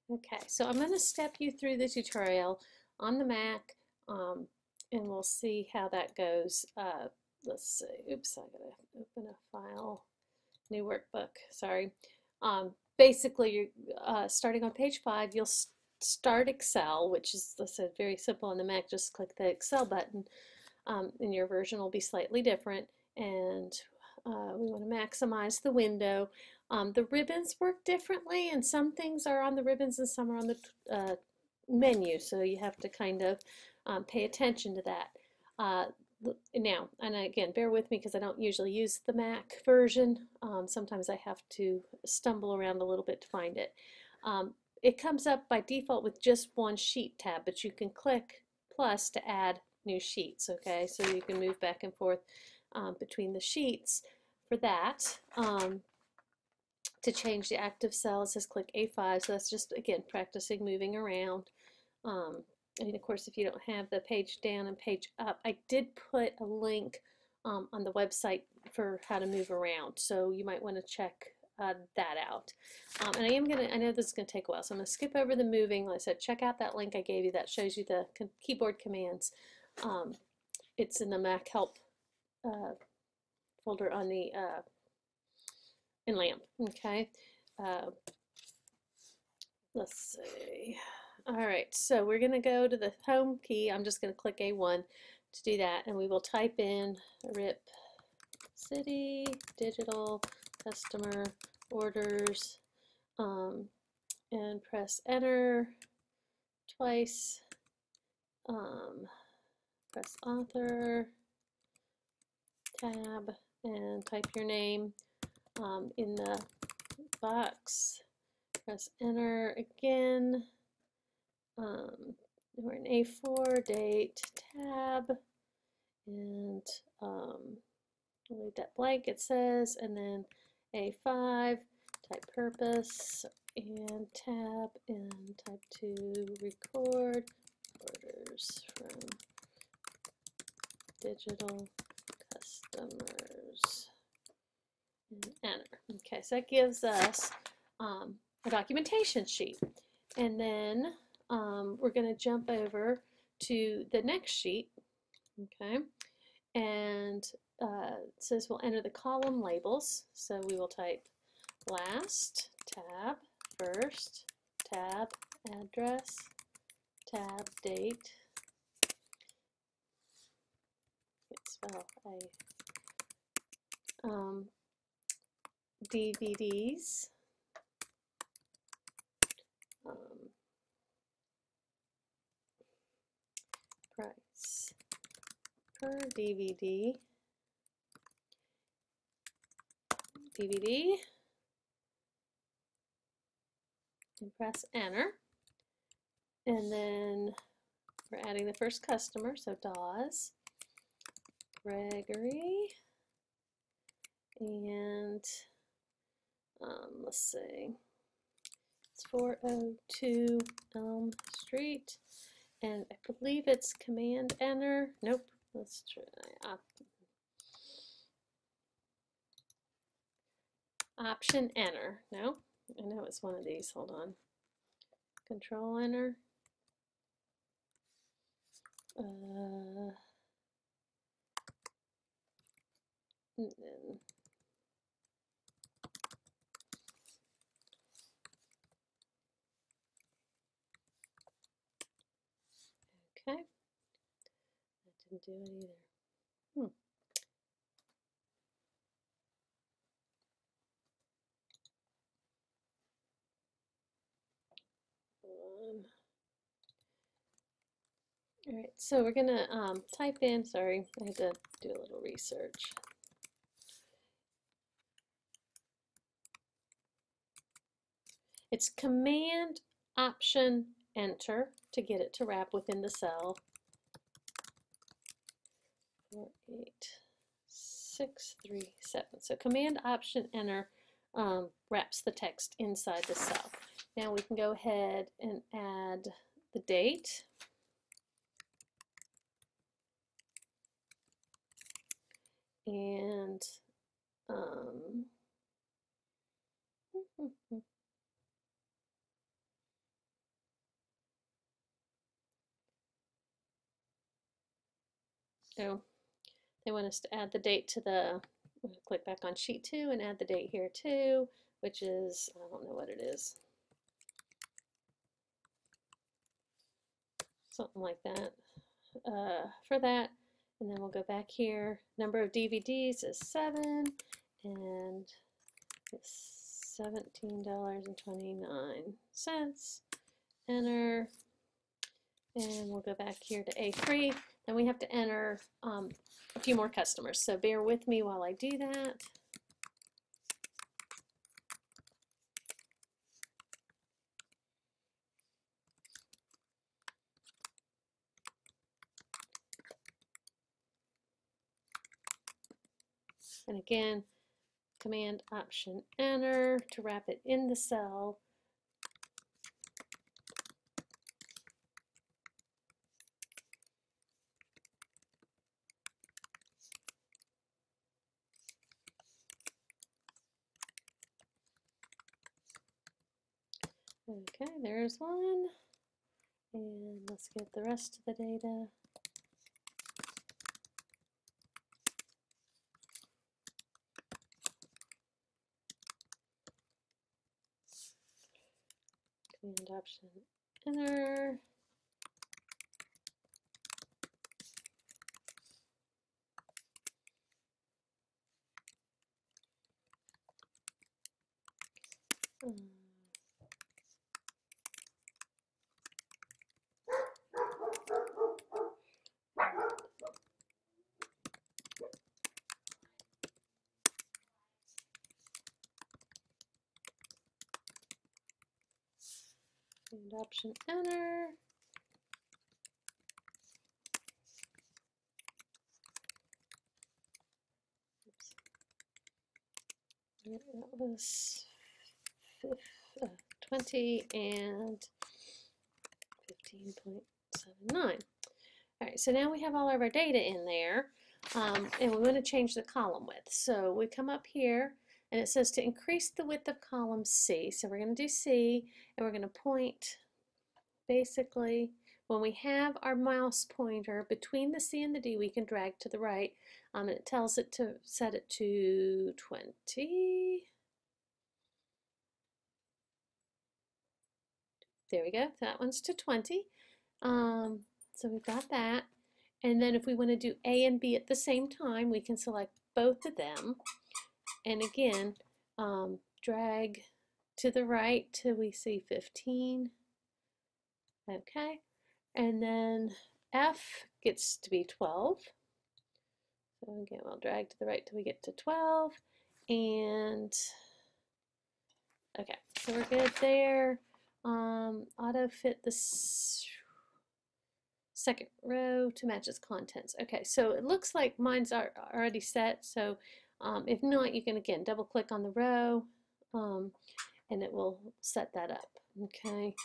Okay, so I'm going to step you through the tutorial on the Mac, and we'll see how that goes. Let's see. Oops, I gotta open a file. New workbook. Sorry. Basically, you're starting on page 5. You'll start Excel, which is, as I said, very simple on the Mac. Just click the Excel button, and your version will be slightly different. And we want to maximize the window. The ribbons work differently, and some things are on the ribbons and some are on the menu, so you have to kind of pay attention to that. Now, and again, bear with me because I don't usually use the Mac version. Sometimes I have to stumble around a little bit to find it. It comes up by default with just one sheet tab, but you can click plus to add new sheets, okay? So you can move back and forth between the sheets. For that, to change the active cell, it says click A5, so that's just, again, practicing moving around. I mean, of course, if you don't have the page down and page up, I did put a link on the website for how to move around, so you might want to check that out. And I know this is going to take a while, so I'm going to skip over the moving. Like I said, check out that link I gave you that shows you the keyboard commands. It's in the Mac Help folder on the in LAMP. Okay, let's see. All right, so we're going to go to the home key. I'm just going to click A1 to do that, and we will type in RIP City Digital Customer Orders, and press enter twice. Press author, tab, and type your name in the box. Press enter again. We're in A4, date, tab, and we'll leave that blank, it says, and then A5, type purpose, and tab, and type 2, record orders from digital customers, and enter. Okay, so that gives us a documentation sheet. And then we're going to jump over to the next sheet, okay, and it says we'll enter the column labels. So we will type last, tab, first, tab, address, tab, date. Spell DVDs, price per DVD, and press enter. And then we're adding the first customer, so Dawes, Gregory, and let's see, it's 402 Elm Street, and I believe it's command enter. Nope, let's try option enter. No, I know it's one of these. Hold on. Control enter. Okay, that didn't do it either. All right, so we're gonna type in, sorry, I had to do a little research. It's command option enter to get it to wrap within the cell. 48637. So command option enter wraps the text inside the cell. Now we can go ahead and add the date. And So they want us to add the date to the, click back on sheet 2 and add the date here too, which is, I don't know what it is. Something like that for that. And then we'll go back here. Number of DVDs is 7, and it's $17.29. Enter. And we'll go back here to A3. Then we have to enter a few more customers. So bear with me while I do that. And again, Command Option Enter to wrap it in the cell. Okay, there's one. And let's get the rest of the data. Command Option Enter. And Option Enter. Oops. That was 20 and 15.79. All right, so now we have all of our data in there, and we want to change the column width. So we come up here, and it says to increase the width of column C. So we're going to do C, and we're going to point, basically, when we have our mouse pointer between the C and the D, we can drag to the right, and it tells it to set it to 20. There we go, that one's to 20. So we've got that. And then if we want to do A and B at the same time, we can select both of them. And again, drag to the right till we see 15. Okay. And then F gets to be 12. So again, we'll drag to the right till we get to 12. And okay, so we're good there. Auto fit the second row to match its contents. Okay, so it looks like mine's are already set. So if not, you can again double click on the row and it will set that up. Okay,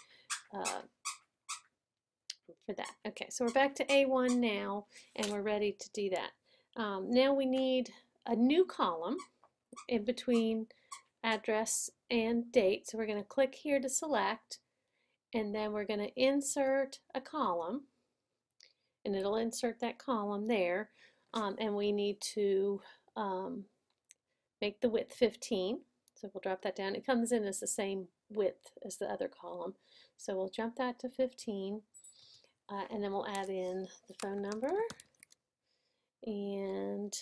for that. Okay, so we're back to A1 now, and we're ready to do that. Now we need a new column in between address and date. So we're going to click here to select, and then we're going to insert a column, and it'll insert that column there. And we need to make the width 15. So we'll drop that down. It comes in as the same width as the other column. So we'll jump that to 15. And then we'll add in the phone number. And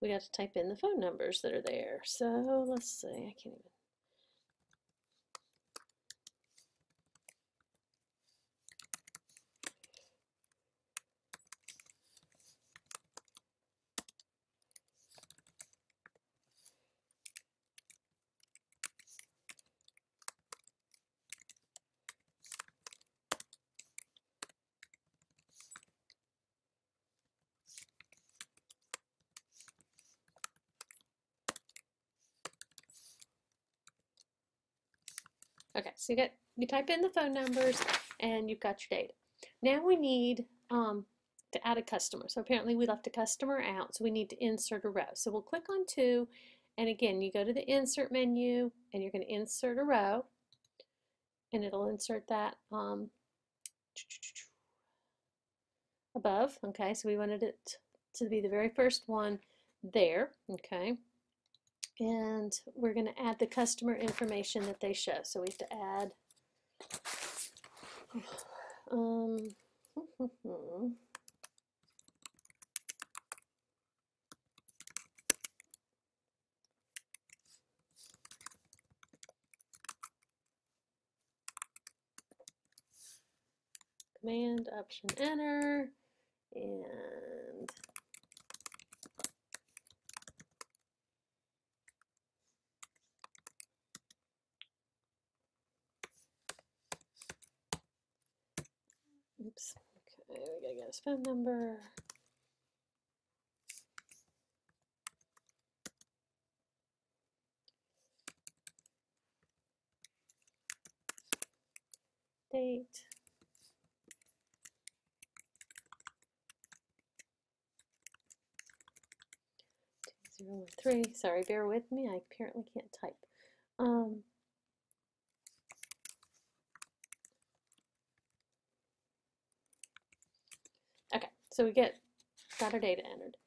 we got to type in the phone numbers that are there. So let's see, I can't even. Okay, so you type in the phone numbers and you've got your data. Now we need to add a customer. So apparently we left a customer out, so we need to insert a row. So we'll click on 2, and again you go to the insert menu and you're going to insert a row, and it'll insert that above. Okay, so we wanted it to be the very first one there. Okay, and we're going to add the customer information that they show. So we have to add Command Option Enter, and oops, okay, we gotta get his phone number. Date. 2013. Sorry, bear with me. I apparently can't type. Okay, so we got our data entered.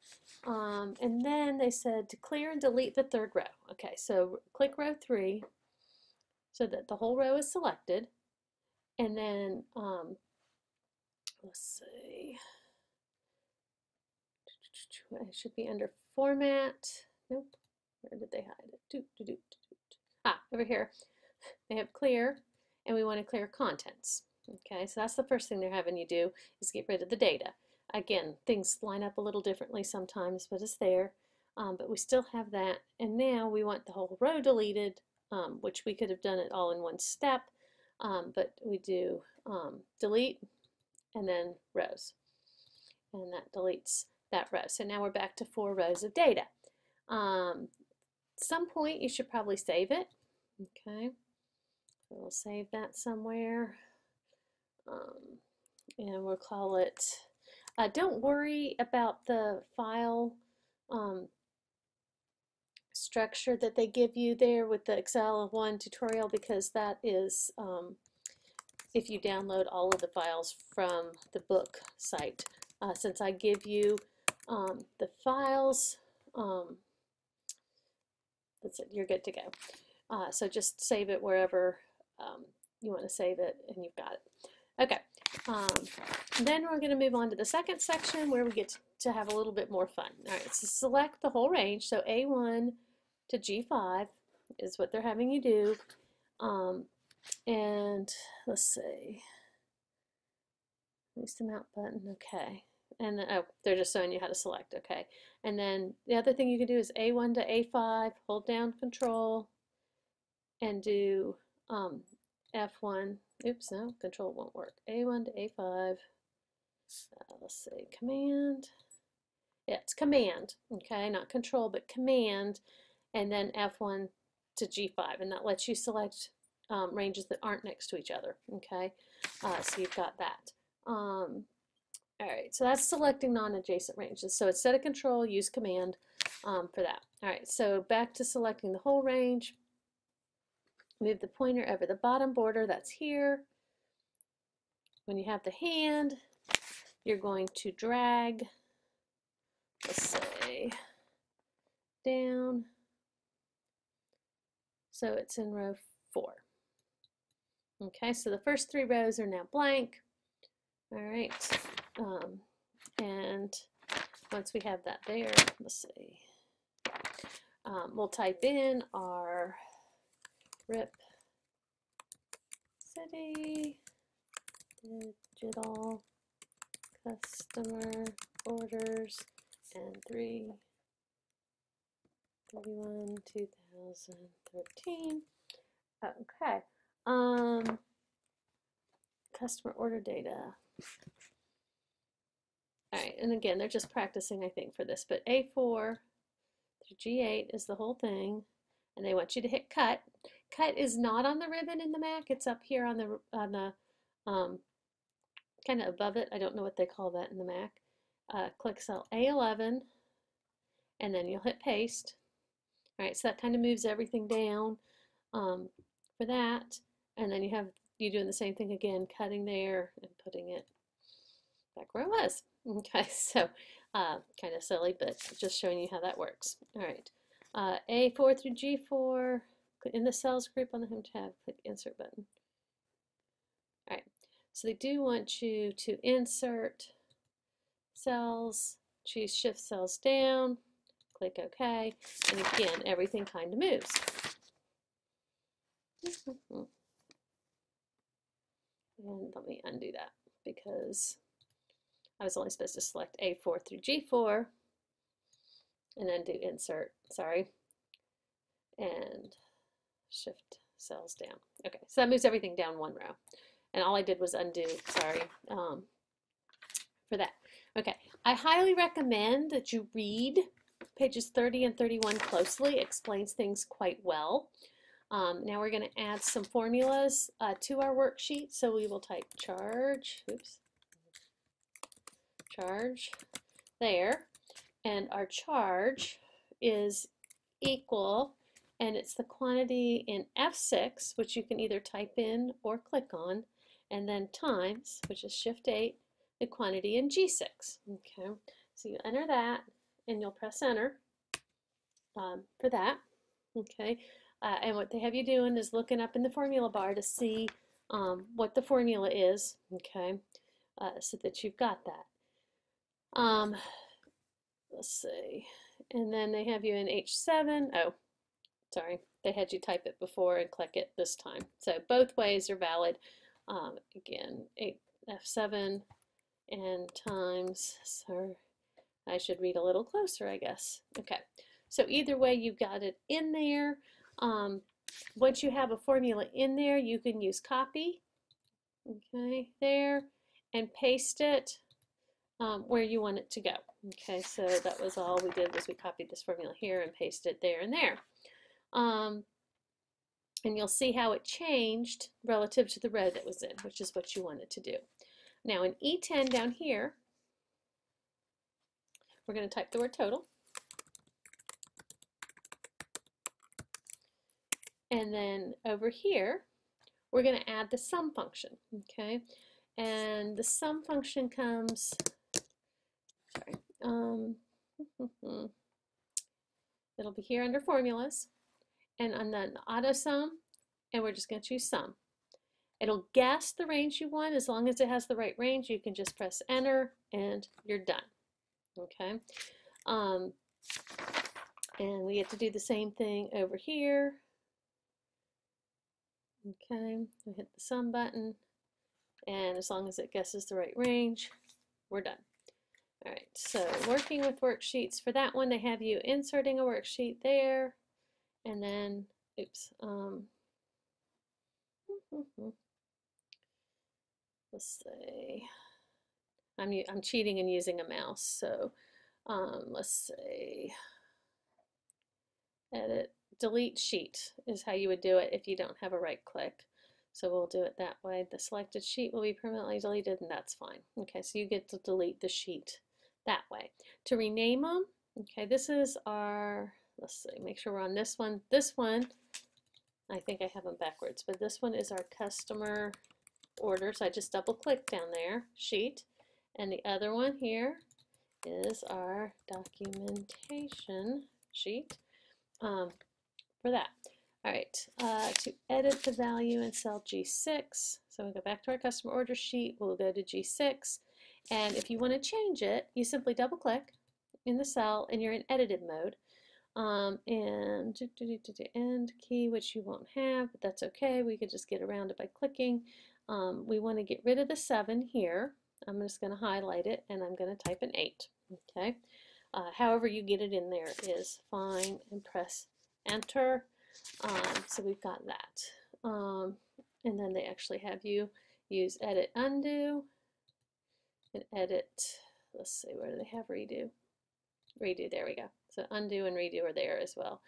And then they said to clear and delete the third row. Okay, so click row 3 so that the whole row is selected. And then, let's see, it should be under format. Nope, where did they hide it? Ah, over here. They have clear, and we want to clear contents. Okay, so that's the first thing they're having you do, is get rid of the data. Again, things line up a little differently sometimes, but it's there. But we still have that, and now we want the whole row deleted, which we could have done it all in one step, but we do delete and then rows, and that deletes that row. So now we're back to 4 rows of data. At some point you should probably save it. Okay, so we'll save that somewhere, and we'll call it, don't worry about the file structure that they give you there with the Excel 1 tutorial, because that is if you download all of the files from the book site. Since I give you the files, that's it, you're good to go. So just save it wherever you want to save it, and you've got it. Okay, then we're going to move on to the second section where we get to have a little bit more fun. All right, so select the whole range. So A1 to G5 is what they're having you do. And let's see, release the mount button. Okay, and then, oh, they're just showing you how to select. Okay, and then the other thing you can do is A1 to A5, hold down Control, and do F1. Oops, no, Control won't work. A1 to A5. Let's see, Command. Yeah, it's Command. Okay, not Control, but Command, and then F1 to G5, and that lets you select ranges that aren't next to each other. Okay, so you've got that. All right, so that's selecting non-adjacent ranges. So instead of Control, use Command for that. All right, so back to selecting the whole range. Move the pointer over the bottom border, that's here. When you have the hand, you're going to drag, let's say, down, so it's in row 4. Okay, so the first 3 rows are now blank. All right, and once we have that there, let's see, we'll type in our RIP City Digital Customer Orders and 3/31/2013. Okay. Customer order data. All right, and again, they're just practicing, I think, for this, but A4 through G8 is the whole thing, and they want you to hit cut. Cut is not on the ribbon in the Mac, it's up here on the kind of above it. I don't know what they call that in the Mac. Click cell A11, and then you'll hit paste. All right, so that kind of moves everything down for that, and then you doing the same thing again, cutting there and putting it back where it was. Okay, so kind of silly, but just showing you how that works. All right, A4 through G4, in the cells group on the Home tab, click the Insert button. All right, so they do want you to insert cells, choose Shift Cells Down, click OK, and again, everything kind of moves. And let me undo that because I was only supposed to select A4 through G4 and then do insert, sorry, and shift cells down. Okay, so that moves everything down one row. And all I did was undo, sorry, for that. Okay, I highly recommend that you read pages 30 and 31 closely. It explains things quite well. Now we're going to add some formulas to our worksheet. So we will type charge, charge there, and our charge is equal, and it's the quantity in F6, which you can either type in or click on, and then times, which is Shift 8, the quantity in G6. Okay, so you enter that, and you'll press enter for that. Okay. And what they have you doing is looking up in the formula bar to see what the formula is, okay, so that you've got that. Let's see, and then they have you in H7. Oh, sorry, they had you type it before and click it this time. So both ways are valid. Again, F7 and times, so I should read a little closer, I guess. Okay, so either way, you've got it in there. Once you have a formula in there, you can use copy, okay, there, and paste it where you want it to go. Okay, so that was all we did, was we copied this formula here and pasted it there and there. And you'll see how it changed relative to the row that was in, which is what you wanted to do. Now in E10 down here, we're going to type the word total. And then over here, we're going to add the sum function, okay? And the sum function comes, sorry, it'll be here under formulas, and on the auto sum, and we're just going to choose sum. It'll guess the range you want. As long as it has the right range, you can just press enter and you're done, okay? And we get to do the same thing over here. Okay, we hit the sum button, and as long as it guesses the right range, we're done. All right, so working with worksheets, for that one, they have you inserting a worksheet there, and then, oops, let's see, I'm cheating and using a mouse, so let's see, edit, delete sheet is how you would do it if you don't have a right click. So we'll do it that way. The selected sheet will be permanently deleted, and that's fine. Okay, so you get to delete the sheet that way. To rename them, okay, this is our, let's see, make sure we're on this one. This one, I think I have them backwards, but this one is our customer order. So I just double click down there, sheet. And the other one here is our documentation sheet for that. All right, to edit the value in cell G6, so we'll go back to our customer order sheet, we'll go to G6, and if you want to change it, you simply double click in the cell and you're in edited mode, and end key, which you won't have, but that's okay, we could just get around it by clicking. We want to get rid of the 7 here. I'm just going to highlight it and I'm going to type an 8, okay? However you get it in there is fine, and press enter. So we've got that. And then they actually have you use edit undo and edit, let's see, where do they have redo? Redo, there we go. So undo and redo are there as well.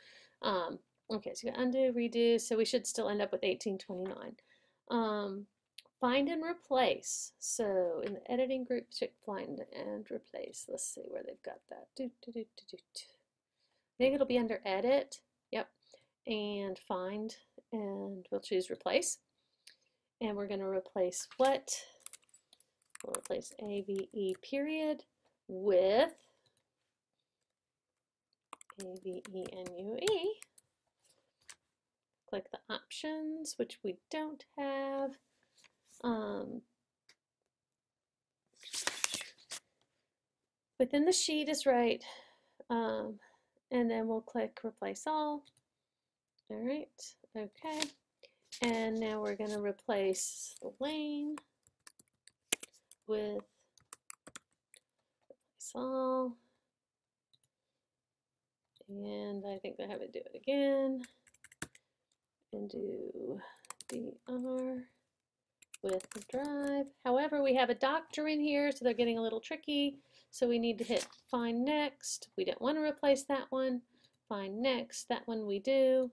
Okay, so you got undo, redo, so we should still end up with 1829. Find and replace. So in the editing group, check find and replace. Let's see where they've got that. I think it'll be under edit. Yep. And find, and we'll choose replace. And we're going to replace what We'll replace AVE period with AVENUE. Click the options, which we don't have. Within the sheet is right. And then we'll click replace all. All right, okay. And now we're going to replace the lane with replace all. And I think I have to do it again. And do DR with the drive. However, we have a doctor in here, so they're getting a little tricky. So we need to hit find next. We don't want to replace that one. Find next. That one we do.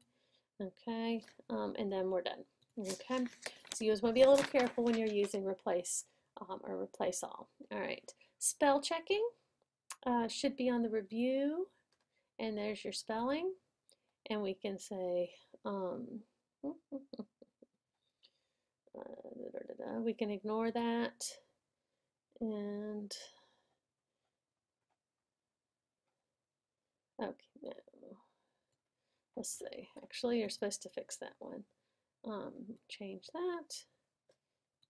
Okay, and then we're done. Okay, so you just want to be a little careful when you're using replace or replace all. All right, spell checking should be on the review, and there's your spelling, and we can say we can ignore that, and okay, no. Let's see. Actually, you're supposed to fix that one. Change that,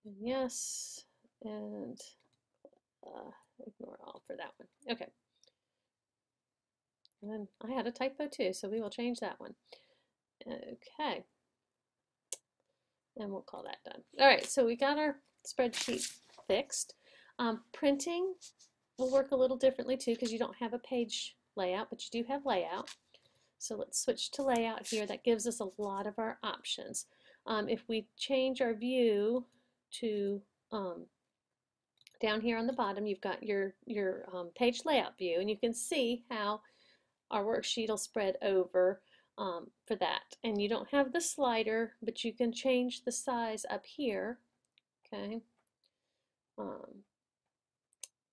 and yes, and ignore all for that one. Okay. And I had a typo too, so we will change that one. Okay. And we'll call that done. All right, so we got our spreadsheet fixed. Printing will work a little differently too, because you don't have a page layout, but you do have layout. So let's switch to layout here. That gives us a lot of our options. If we change our view to down here on the bottom, you've got your page layout view, and you can see how our worksheet will spread over for that. And you don't have the slider, but you can change the size up here. Okay.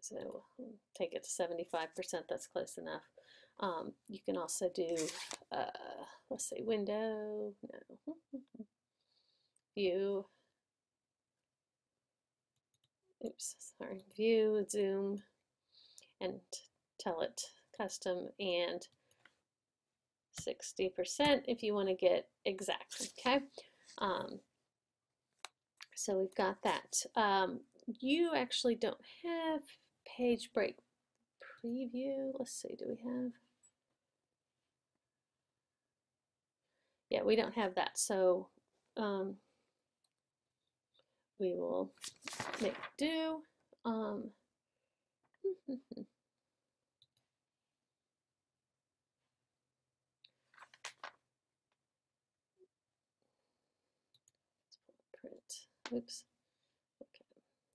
So take it to 75%, that's close enough. You can also do, let's say window, no, view, oops, sorry, view, zoom, and tell it custom and 60% if you want to get exact, okay? So we've got that. You actually don't have page break preview. Let's see, do we have? Yeah, we don't have that, so we will make do. Print. Oops. Okay.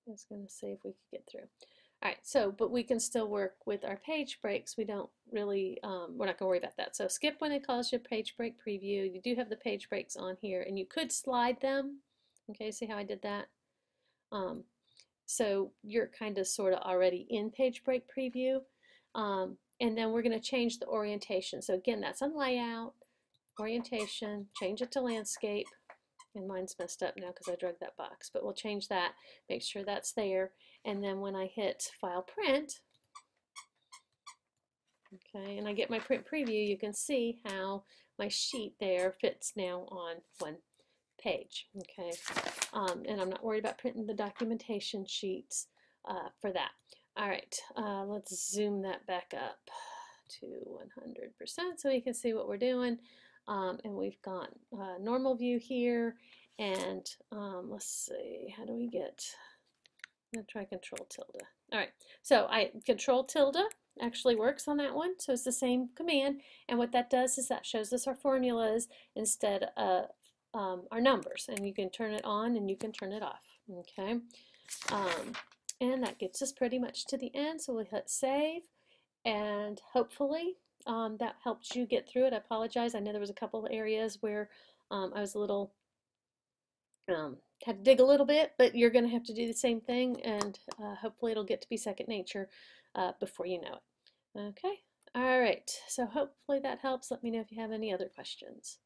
I was going to see if we could get through. All right, so, but we can still work with our page breaks. We don't really, we're not going to worry about that. So skip when it calls you page break preview. You do have the page breaks on here, and you could slide them. Okay, see how I did that? So you're kind of sort of already in page break preview. And then we're going to change the orientation. So again, that's on layout, orientation, change it to landscape. And mine's messed up now because I dragged that box, but we'll change that, make sure that's there. And then when I hit file print, okay, and I get my print preview, you can see how my sheet there fits now on one page, okay? And I'm not worried about printing the documentation sheets for that. All right, let's zoom that back up to 100% so we can see what we're doing. And we've got normal view here, and let's see, how do we get, I'm going to try control tilde. All right, so control tilde actually works on that one, so it's the same command, and what that does is that shows us our formulas instead of our numbers, and you can turn it on and you can turn it off, okay? And that gets us pretty much to the end, so we'll hit save, and hopefully that helped you get through it. I apologize. I know there was a couple of areas where I was a little, had to dig a little bit, but you're going to have to do the same thing, and hopefully it'll get to be second nature before you know it. Okay. All right. So hopefully that helps. Let me know if you have any other questions.